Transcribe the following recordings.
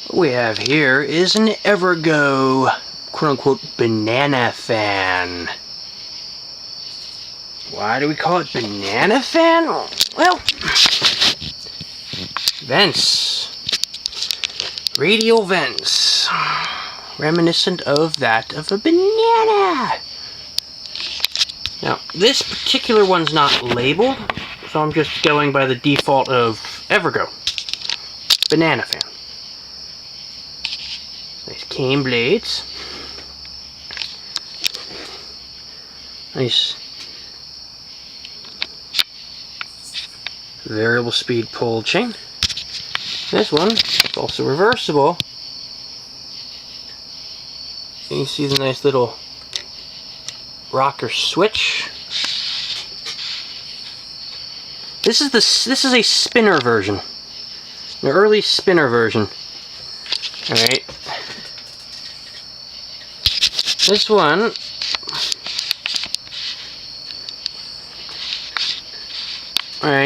What we have here is an Evergo, quote-unquote, banana fan. Why do we call it banana fan? Well, vents. Radial vents. Reminiscent of that of a banana. Now, this particular one's not labeled, so I'm just going by the default of Evergo. Banana fan. Nice cane blades. Nice variable speed pull chain. This one is also reversible. You can see the nice little rocker switch. This is a spinner version. An early spinner version. Alright. This one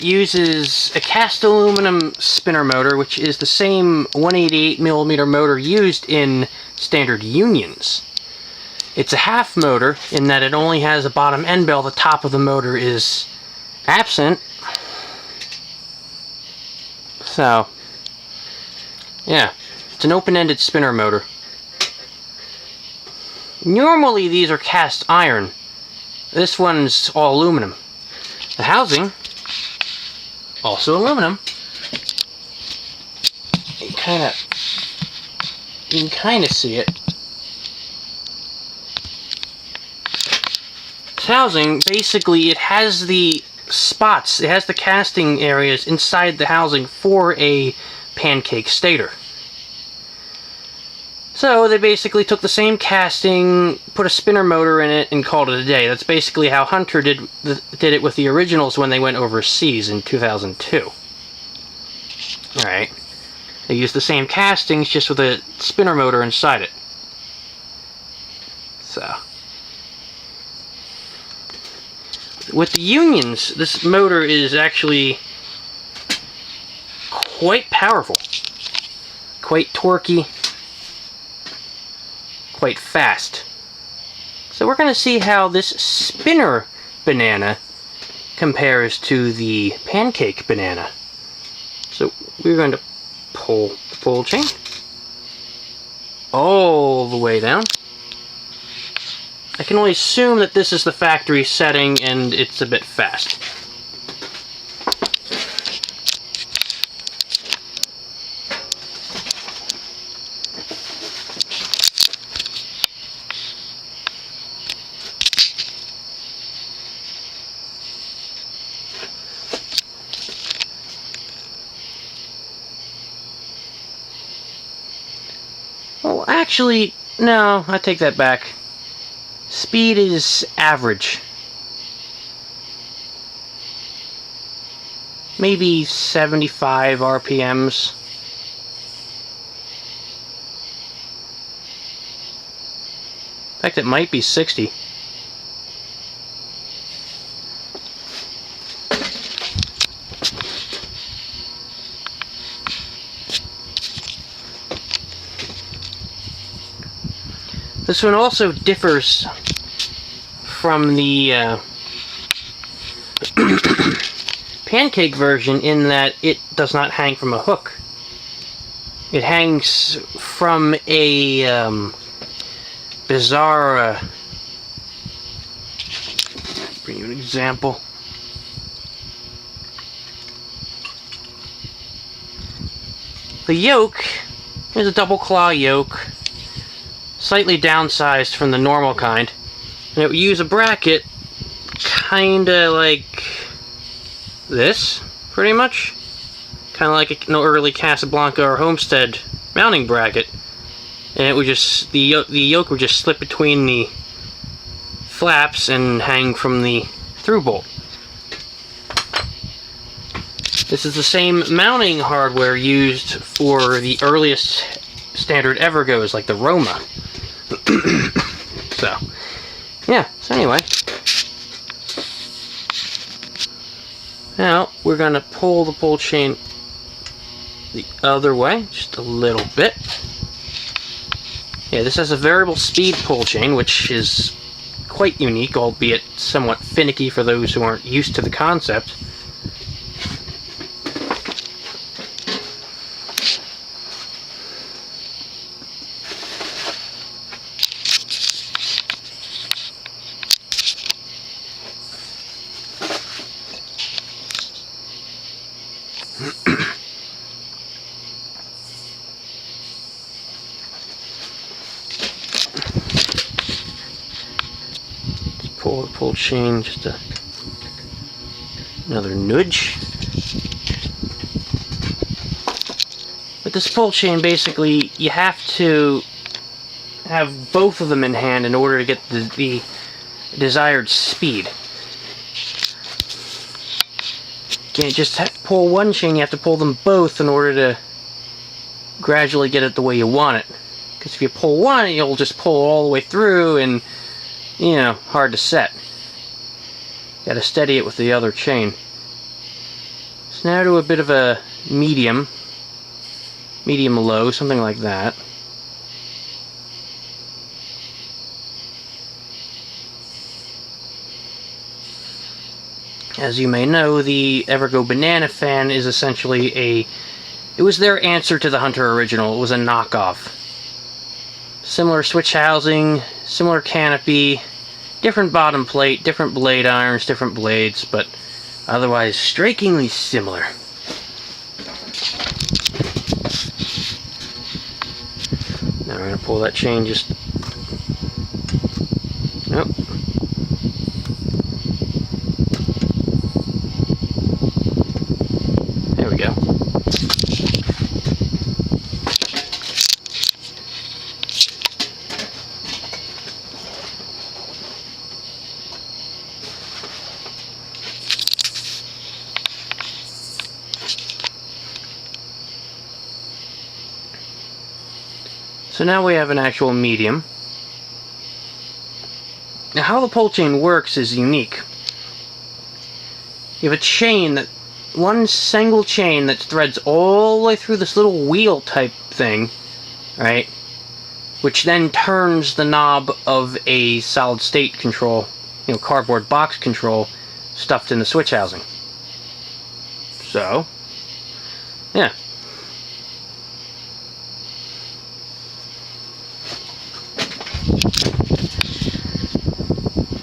uses a cast aluminum spinner motor, which is the same 188mm motor used in standard unions. It's a half motor in that it only has a bottom end bell. The top of the motor is absent. So, yeah, it's an open-ended spinner motor. Normally these are cast iron. This one's all aluminum. The housing, also aluminum. You can kind of see it. This housing, basically, it has the spots, it has the casting areas inside the housing for a pancake stator. So they basically took the same casting, put a spinner motor in it, and called it a day. That's basically how Hunter did it with the originals when they went overseas in 2002. Alright. They used the same castings, just with a spinner motor inside it. So. With the unions, this motor is actually quite powerful. Quite torquey. Quite fast. So we're going to see how this spinner banana compares to the pancake banana. So we're going to pull the pull chain all the way down. I can only assume that this is the factory setting and it's a bit fast. Well, actually, no, I take that back. Speed is average. Maybe 75 RPMs. In fact, it might be 60. This one also differs from the pancake version in that it does not hang from a hook. It hangs from a bizarre... bring you an example. The yoke is a double claw yoke, slightly downsized from the normal kind, and it would use a bracket kinda like this, pretty much. Kinda like an early Casablanca or Homestead mounting bracket. And it would just, the yoke would just slip between the flaps and hang from the through bolt. This is the same mounting hardware used for the earliest standard Evergos, like the Roma. So, yeah, so anyway. Now, we're going to pull the pull chain the other way, just a little bit. Yeah, this has a variable speed pull chain, which is quite unique, albeit somewhat finicky for those who aren't used to the concept. Pull the pull chain, just another nudge. With this pull chain, basically, you have to have both of them in hand in order to get the desired speed. You can't just pull one chain, you have to pull them both in order to gradually get it the way you want it. Because if you pull one, you'll just pull all the way through and, you know, hard to set. Got to steady it with the other chain. So now to a bit of a medium low, something like that. As you may know, the Evergo banana fan is essentially it was their answer to the Hunter original. It was a knockoff. Similar switch housing, similar canopy, different bottom plate, different blade irons, different blades, but otherwise strikingly similar. Now we're going to pull that chain just... Nope. There we go. So now we have an actual medium. Now how the pull chain works is unique. You have a chain that, one single chain that threads all the way through this little wheel type thing, right? Which then turns the knob of a solid state control, you know, cardboard box control stuffed in the switch housing. So, yeah.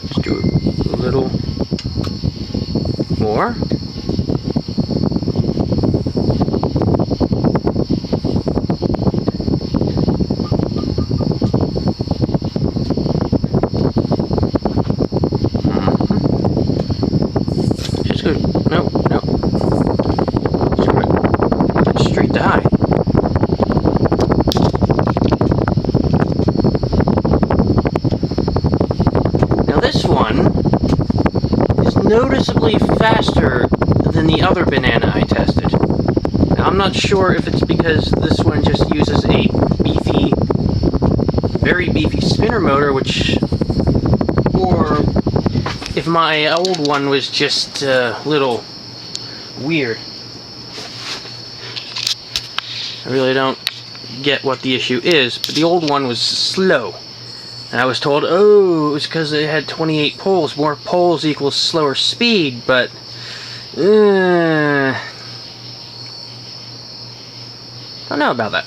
Let's do a little more. Just go. No. Just go straight to high. This one is noticeably faster than the other banana I tested. Now, I'm not sure if it's because this one just uses a beefy, very beefy spinner motor, or if my old one was just a little weird. I really don't get what the issue is, but the old one was slow. And I was told, oh, it was because it had 28 poles. More poles equals slower speed, but... don't know about that.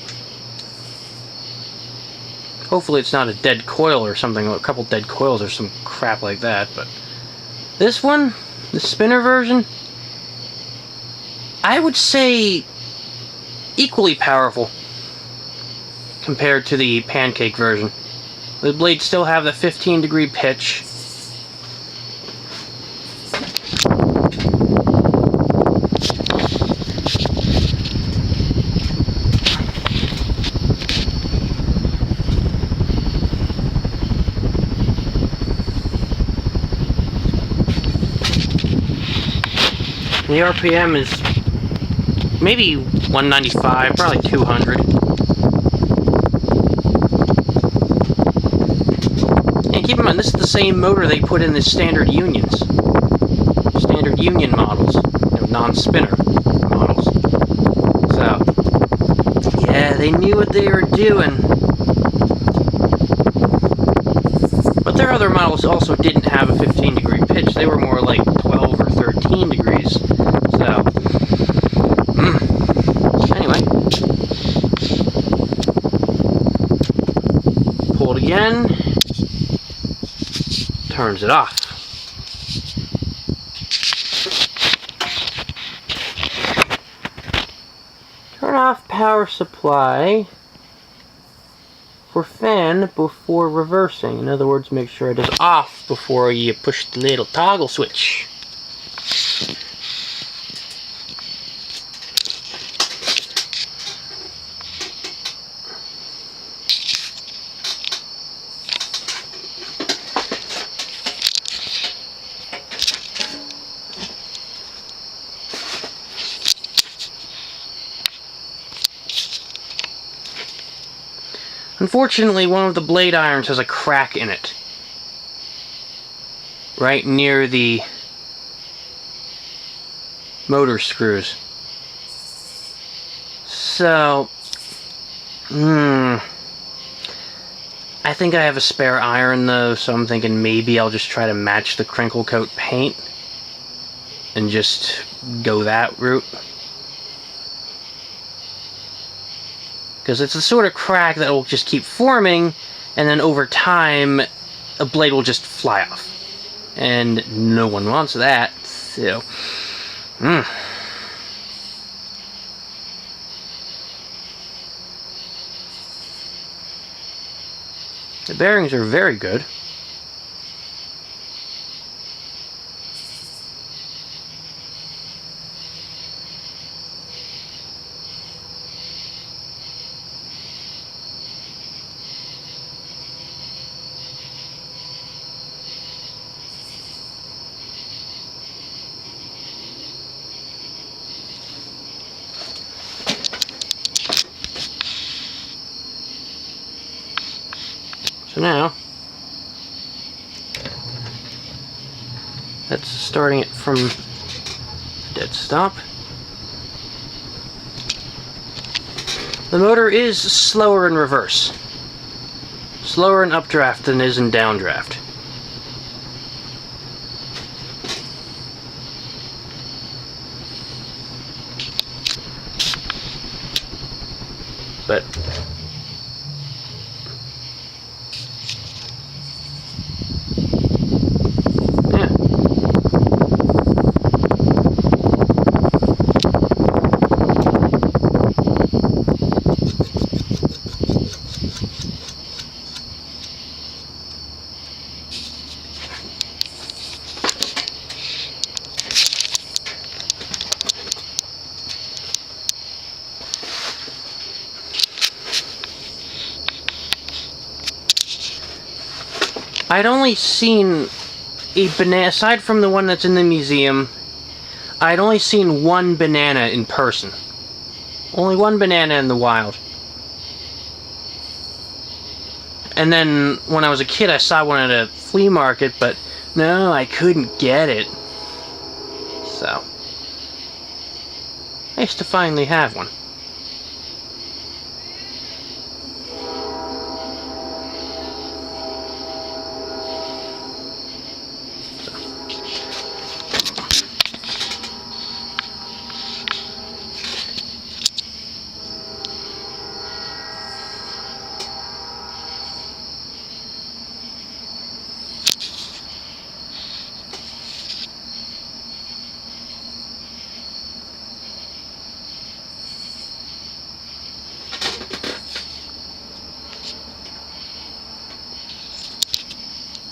Hopefully it's not a dead coil or something, a couple dead coils or some crap like that, but... This one, the spinner version, I would say equally powerful compared to the pancake version. The blades still have the 15-degree pitch. The RPM is maybe 195, probably 200. And keep in mind, this is the same motor they put in the standard unions. Standard union models, you know, non-spinner models. So, They knew what they were doing. But their other models also didn't have a 15-degree pitch. They were more like 12 or 13 degrees. So, anyway. Pull it again. Turns it off. Turn off power supply for fan before reversing. In other words, make sure it is off before you push the little toggle switch. Unfortunately, one of the blade irons has a crack in it. Right near the motor screws. So, I think I have a spare iron though, so I'm thinking maybe I'll just try to match the crinkle coat paint and just go that route. Because it's the sort of crack that will just keep forming, and then over time, a blade will just fly off. And no one wants that, so... The bearings are very good. So now, that's starting it from dead stop. The motor is slower in reverse. Slower in updraft than it is in downdraft. But I'd only seen a banana, aside from the one that's in the museum, I'd only seen one banana in person. Only one banana in the wild. And then, when I was a kid, I saw one at a flea market, but no, I couldn't get it. So, nice to finally have one.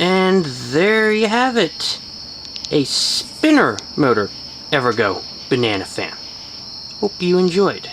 And there you have it. A spinner motor Evergo banana fan. Hope you enjoyed.